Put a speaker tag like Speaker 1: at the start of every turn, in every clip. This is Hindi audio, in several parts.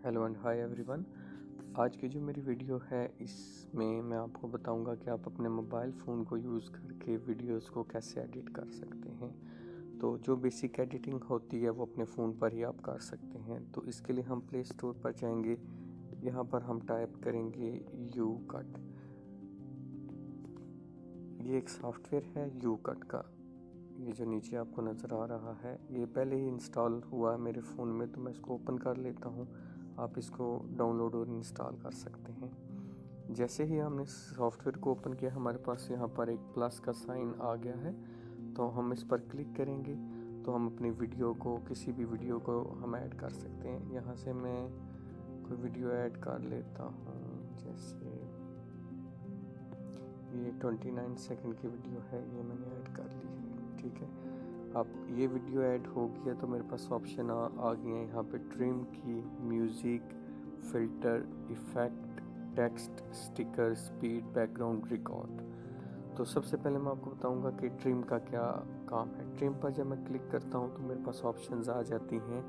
Speaker 1: Hello and hi everyone. आज की जो मेरी वीडियो है इसमें मैं आपको बताऊंगा कि आप अपने मोबाइल फ़ोन को यूज़ करके वीडियोस को कैसे एडिट कर सकते हैं। तो जो बेसिक एडिटिंग होती है वो अपने फ़ोन पर ही आप कर सकते हैं। तो इसके लिए हम प्ले स्टोर पर जाएंगे, यहाँ पर हम टाइप करेंगे यू कट। ये एक सॉफ्टवेयर है यू कट का, ये जो नीचे आपको नज़र आ रहा है ये पहले ही इंस्टॉल हुआ है मेरे फ़ोन में, तो मैं इसको ओपन कर लेता हूँ। आप इसको डाउनलोड और इंस्टॉल कर सकते हैं। जैसे ही हमने सॉफ्टवेयर को ओपन किया हमारे पास यहाँ पर एक प्लस का साइन आ गया है, तो हम इस पर क्लिक करेंगे तो हम अपनी वीडियो को, किसी भी वीडियो को हम ऐड कर सकते हैं। यहाँ से मैं कोई वीडियो ऐड कर लेता हूँ, जैसे ये 29 सेकंड की वीडियो है, ये मैंने ऐड कर ली है। ठीक है, अब ये वीडियो ऐड हो गया तो मेरे पास ऑप्शन आ गए हैं यहाँ पे ट्रिम की, music, filter, effect, text, sticker, speed, background, record. तो सबसे पहले मैं आपको बताऊंगा कि ट्रिम का क्या काम है। ट्रिम पर जब मैं क्लिक करता हूँ तो मेरे पास ऑप्शंस आ जाती हैं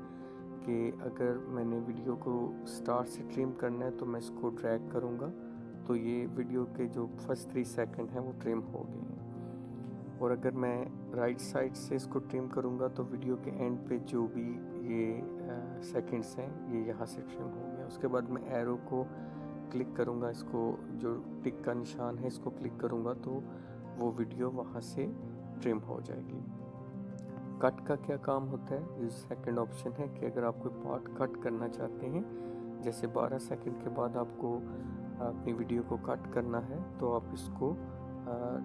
Speaker 1: कि अगर मैंने वीडियो को स्टार्ट से ट्रिम करना है तो मैं इसको ड्रैग करूँगा तो ये वीडियो के जो फर्स्ट 3 सेकंड हैं वो ट्रिम हो गए हैं। और अगर मैं राइट साइड से इसको ट्रिम करूँगा तो वीडियो के एंड पे जो भी ये सेकंड्स हैं ये यहाँ से ट्रिम हो गया। उसके बाद मैं एरो को क्लिक करूँगा, इसको जो टिक का निशान है इसको क्लिक करूँगा तो वो वीडियो वहाँ से ट्रिम हो जाएगी। कट का क्या काम होता है, ये सेकंड ऑप्शन है कि अगर आप कोई पार्ट कट करना चाहते हैं, जैसे 12 सेकंड के बाद आपको अपनी वीडियो को कट करना है तो आप इसको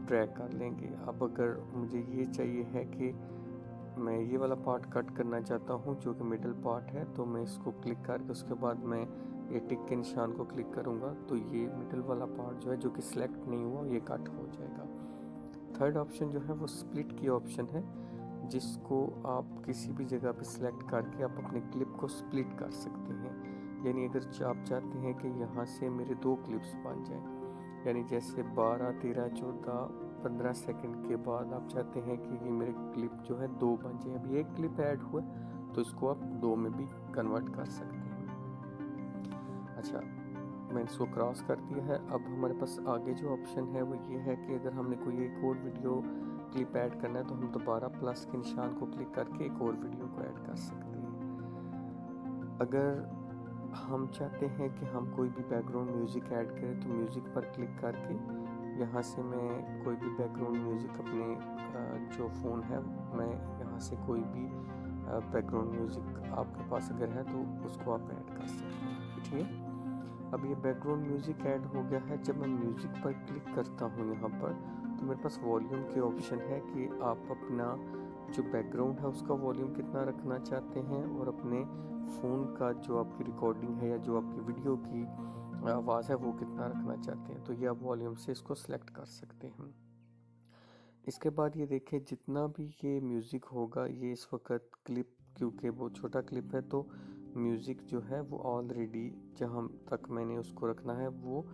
Speaker 1: ड्रैग कर लेंगे। अब अगर मुझे ये चाहिए है कि मैं ये वाला पार्ट कट करना चाहता हूँ जो कि मिडल पार्ट है, तो मैं इसको क्लिक करके उसके बाद मैं ये टिक के निशान को क्लिक करूँगा तो ये मिडल वाला पार्ट जो है, जो कि सिलेक्ट नहीं हुआ, ये कट हो जाएगा। थर्ड ऑप्शन जो है वो स्प्लिट की ऑप्शन है, जिसको आप किसी भी जगह पे सिलेक्ट करके आप अपने क्लिप को स्प्लिट कर सकते हैं। यानी अगर आप चाहते हैं कि यहाँ से मेरे 2 क्लिप्स बन जाएं, यानी जैसे 12, 13, 14, 15 सेकंड के बाद आप चाहते हैं कि ये मेरे क्लिप जो है 2 बन जाए। अभी एक क्लिप ऐड हुआ तो इसको आप 2 में भी कन्वर्ट कर सकते हैं। अच्छा, मैंने इसको क्रॉस कर दिया है। अब हमारे पास आगे जो ऑप्शन है वो ये है कि अगर हमने कोई एक और वीडियो क्लिप ऐड करना है तो हम दोबारा प्लस के निशान को क्लिक करके एक और वीडियो को ऐड कर सकते हैं। अगर हम चाहते हैं कि हम कोई भी बैकग्राउंड म्यूज़िक ऐड करें तो म्यूज़िक पर क्लिक करके यहाँ से मैं कोई भी बैकग्राउंड म्यूज़िक अपने जो फ़ोन है, मैं यहाँ से कोई भी बैकग्राउंड म्यूज़िक आपके पास अगर है तो उसको आप ऐड कर सकते हैं। ठीक है, अब ये बैकग्राउंड म्यूज़िक ऐड हो गया है। जब मैं म्यूज़िक पर क्लिक करता हूँ यहाँ पर तो मेरे पास वॉल्यूम के ऑप्शन है कि आप अपना जो बैकग्राउंड है उसका वॉल्यूम कितना रखना चाहते हैं और अपने फ़ोन का जो आपकी रिकॉर्डिंग है या जो आपकी वीडियो की आवाज़ है वो कितना रखना चाहते हैं। तो ये आप वॉल्यूम से इसको सिलेक्ट कर सकते हैं। इसके बाद ये देखिए जितना भी ये म्यूज़िक होगा ये इस वक्त क्लिप, क्योंकि वो छोटा क्लिप है तो म्यूज़िक जो है वो ऑलरेडी जहाँ तक मैंने उसको रखना है वो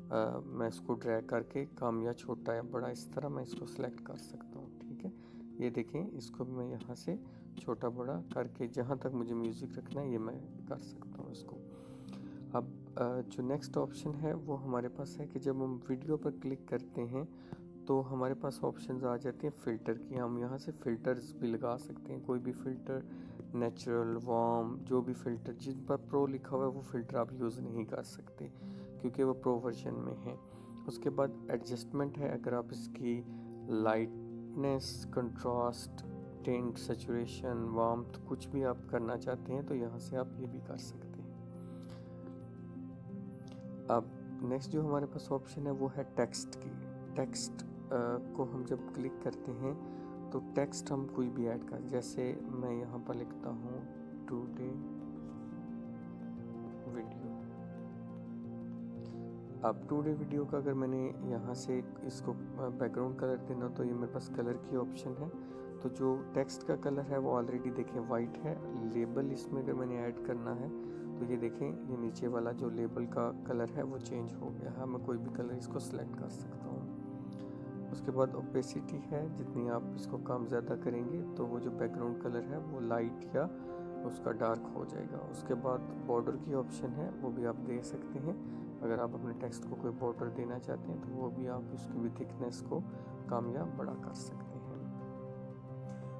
Speaker 1: मैं इसको ड्रैग करके कम या छोटा या बड़ा इस तरह मैं इसको सिलेक्ट कर सकता हूँ। ठीक है, ये देखें, इसको भी मैं यहाँ से छोटा बड़ा करके जहाँ तक मुझे म्यूज़िक रखना है ये मैं कर सकता हूँ इसको। अब जो नेक्स्ट ऑप्शन है वो हमारे पास है कि जब हम वीडियो पर क्लिक करते हैं तो हमारे पास ऑप्शंस आ जाती हैं फ़िल्टर की। हम यहाँ से फ़िल्टर्स भी लगा सकते हैं, कोई भी फ़िल्टर, नेचुरल, वार्म, जो भी फ़िल्टर जिन पर प्रो लिखा हुआ है वो फ़िल्टर आप यूज़ नहीं कर सकते क्योंकि वो प्रो वर्जन में है। उसके बाद एडजस्टमेंट है, अगर आप इसकी lightness, contrast, tint, saturation, warmth कुछ भी आप करना चाहते हैं तो यहाँ से आप ये भी कर सकते हैं। अब नेक्स्ट जो हमारे पास ऑप्शन है वो है टेक्स्ट की। टेक्स्ट को हम जब क्लिक करते हैं तो टेक्स्ट हम कोई भी ऐड कर, जैसे मैं यहाँ पर लिखता हूँ टुडे वीडियो। अब टुडे वीडियो का अगर मैंने यहाँ से इसको बैकग्राउंड कलर देना तो ये मेरे पास कलर की ऑप्शन है। तो जो टेक्स्ट का कलर है वो ऑलरेडी देखें वाइट है। लेबल इसमें अगर मैंने ऐड करना है तो ये देखें, ये नीचे वाला जो लेबल का कलर है वो चेंज हो गया है। मैं कोई भी कलर इसको सिलेक्ट कर सकता हूँ। उसके बाद ओपेसिटी है, जितनी आप इसको कम ज़्यादा करेंगे तो वो जो बैकग्राउंड कलर है वो लाइट या उसका डार्क हो जाएगा। उसके बाद बॉर्डर की ऑप्शन है, वो भी आप दे सकते हैं। अगर आप अपने टेक्स्ट को कोई बॉर्डर देना चाहते हैं तो वो भी आप उसकी भी थिकनेस को कामयाब बड़ा कर सकते हैं।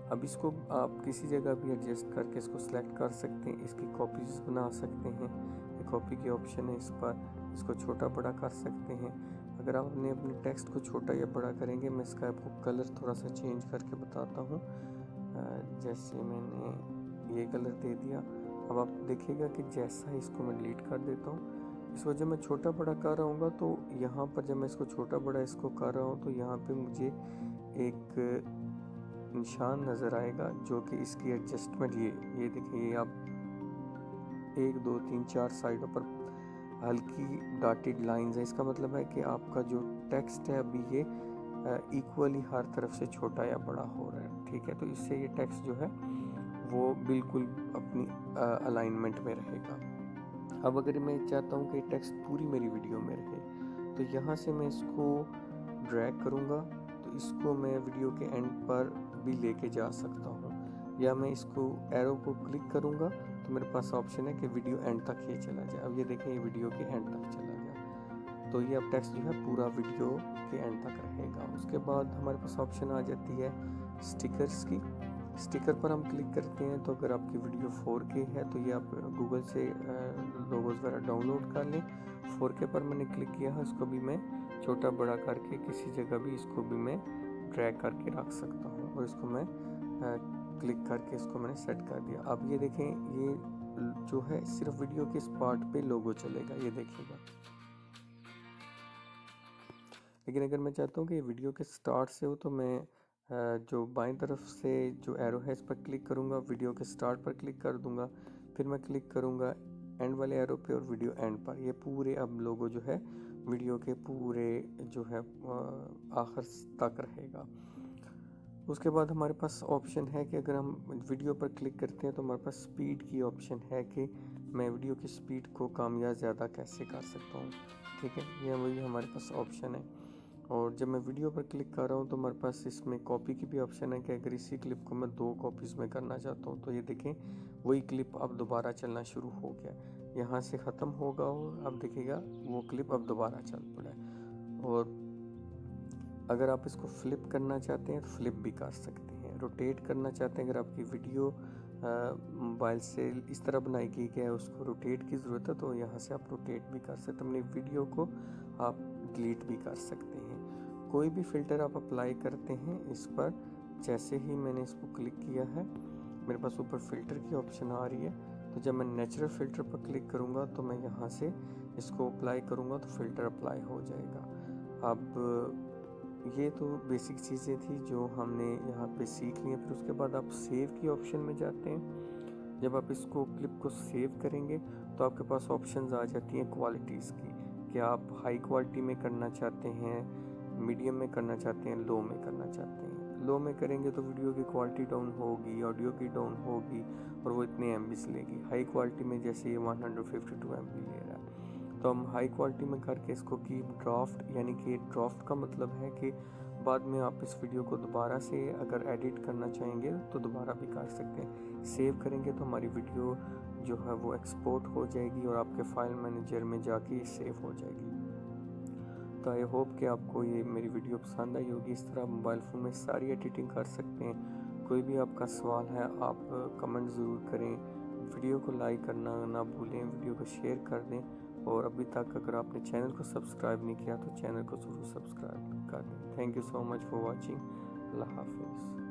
Speaker 1: अब इसको आप किसी जगह भी एडजस्ट करके इसको सिलेक्ट कर सकते हैं, इसकी कॉपीज बना सकते हैं। ये कॉपी की ऑप्शन है, इस पर इसको छोटा बड़ा कर सकते हैं। अगर आप अपने टेक्स्ट को छोटा या बड़ा करेंगे, मैं इसका आपको कलर थोड़ा सा चेंज करके बताता हूँ। जैसे मैंने ये कलर दे दिया, अब आप देखिएगा कि जैसा इसको मैं डिलीट कर देता हूँ, इस वजह मैं छोटा बड़ा कर रहा हूँ तो यहाँ पर जब मैं इसको छोटा बड़ा इसको कर रहा हूँ तो यहाँ पे मुझे एक निशान नज़र आएगा जो कि इसकी एडजस्टमेंट ये देखिए, ये आप 1 2 3 4 साइडों पर हल्की डॉटेड लाइंस है। इसका मतलब है कि आपका जो टेक्स्ट है अभी ये इक्वली हर तरफ से छोटा या बड़ा हो रहा है, ठीक है। तो इससे ये टेक्स्ट जो है वो बिल्कुल अपनी अलाइनमेंट में रहेगा। अब अगर मैं चाहता हूँ कि टेक्स्ट पूरी मेरी वीडियो में रहे तो यहाँ से मैं इसको ड्रैग करूँगा, तो इसको मैं वीडियो के एंड पर भी लेके जा सकता हूँ, या मैं इसको एरो को क्लिक करूँगा तो मेरे पास ऑप्शन है कि वीडियो एंड तक ये चला जाए। अब ये देखें, ये वीडियो के एंड तक चला गया, तो ये अब टेक्स्ट जो है पूरा वीडियो के एंड तक रहेगा। उसके बाद हमारे पास ऑप्शन आ जाती है स्टिकर्स की। स्टिकर पर हम क्लिक करते हैं तो अगर आपकी वीडियो 4K है तो ये आप गूगल से लोगोस वगैरह डाउनलोड कर लें। 4K पर मैंने क्लिक किया है, इसको भी मैं छोटा बड़ा करके किसी जगह भी इसको भी मैं ड्रैग करके रख सकता हूँ, और इसको मैं क्लिक करके इसको मैंने सेट कर दिया। अब ये देखें, ये जो है सिर्फ वीडियो के इस पार्ट पे लोगो चलेगा, ये देखिएगा। लेकिन अगर मैं चाहता हूँ कि ये वीडियो के स्टार्ट से हो तो मैं जो बाएं तरफ से जो एरो है इस पर क्लिक करूँगा, वीडियो के स्टार्ट पर क्लिक कर दूँगा, फिर मैं क्लिक करूँगा एंड वाले एरो पे और वीडियो एंड पर। ये पूरे अब लोगो जो है वीडियो के पूरे जो है आखिर तक रहेगा। उसके बाद हमारे पास ऑप्शन है कि अगर हम वीडियो पर क्लिक करते हैं तो हमारे पास स्पीड की ऑप्शन है कि मैं वीडियो की स्पीड को कामयाब ज़्यादा कैसे कर सकता हूँ, ठीक है। ये वही हमारे पास ऑप्शन है। और जब मैं वीडियो पर क्लिक कर रहा हूँ तो हमारे पास इसमें कॉपी की भी ऑप्शन है कि अगर इसी क्लिप को मैं 2 कॉपीज़ में करना चाहता हूँ तो ये देखें, वही क्लिप अब दोबारा चलना शुरू हो गया, यहाँ से ख़त्म होगा और अब देखिएगा वो क्लिप अब दोबारा चल पड़ा है। और अगर आप इसको फ्लिप करना चाहते हैं तो फ्लिप भी कर सकते हैं। रोटेट करना चाहते हैं, अगर आपकी वीडियो मोबाइल से इस तरह बनाई गई है उसको रोटेट की ज़रूरत है तो यहाँ से आप रोटेट भी कर सकते हैं। अपनी वीडियो को आप डिलीट भी कर सकते हैं। कोई भी फ़िल्टर आप अप्लाई करते हैं इस पर, जैसे ही मैंने इसको क्लिक किया है मेरे पास ऊपर फ़िल्टर की ऑप्शन आ रही है, तो जब मैं नेचुरल फ़िल्टर पर क्लिक करूँगा तो मैं यहाँ से इसको अप्लाई करूँगा तो फ़िल्टर अप्लाई हो जाएगा। अब ये तो बेसिक चीज़ें थी जो हमने यहाँ पे सीख ली हैं। फिर उसके बाद आप सेव की ऑप्शन में जाते हैं। जब आप इसको क्लिप को सेव करेंगे तो आपके पास ऑप्शंस आ जाती हैं क्वालिटीज़ की, कि आप हाई क्वालिटी में करना चाहते हैं, मीडियम में करना चाहते हैं, लो में करना चाहते हैं। लो में करेंगे तो वीडियो की क्वालिटी डाउन होगी, ऑडियो की डाउन होगी और वो इतने MB लेगी। हाई क्वालिटी में जैसे ये 152 MB ले रहा है तो हम हाई क्वालिटी में करके इसको कीप ड्राफ्ट, यानी कि ड्राफ्ट का मतलब है कि बाद में आप इस वीडियो को दोबारा से अगर एडिट करना चाहेंगे तो दोबारा भी कर सकते हैं। सेव करेंगे तो हमारी वीडियो जो है वो एक्सपोर्ट हो जाएगी और आपके फाइल मैनेजर में जाके सेव हो जाएगी। तो आई होप कि आपको ये मेरी वीडियो पसंद आई होगी। इस तरह आप मोबाइल फ़ोन में सारी एडिटिंग कर सकते हैं। कोई भी आपका सवाल है आप कमेंट ज़रूर करें। वीडियो को लाइक करना ना भूलें, वीडियो को शेयर कर दें, और अभी तक अगर आपने चैनल को सब्सक्राइब नहीं किया तो चैनल को ज़रूर सब्सक्राइब कर दें। Thank you so much for watching. अल्लाह हाफिज़।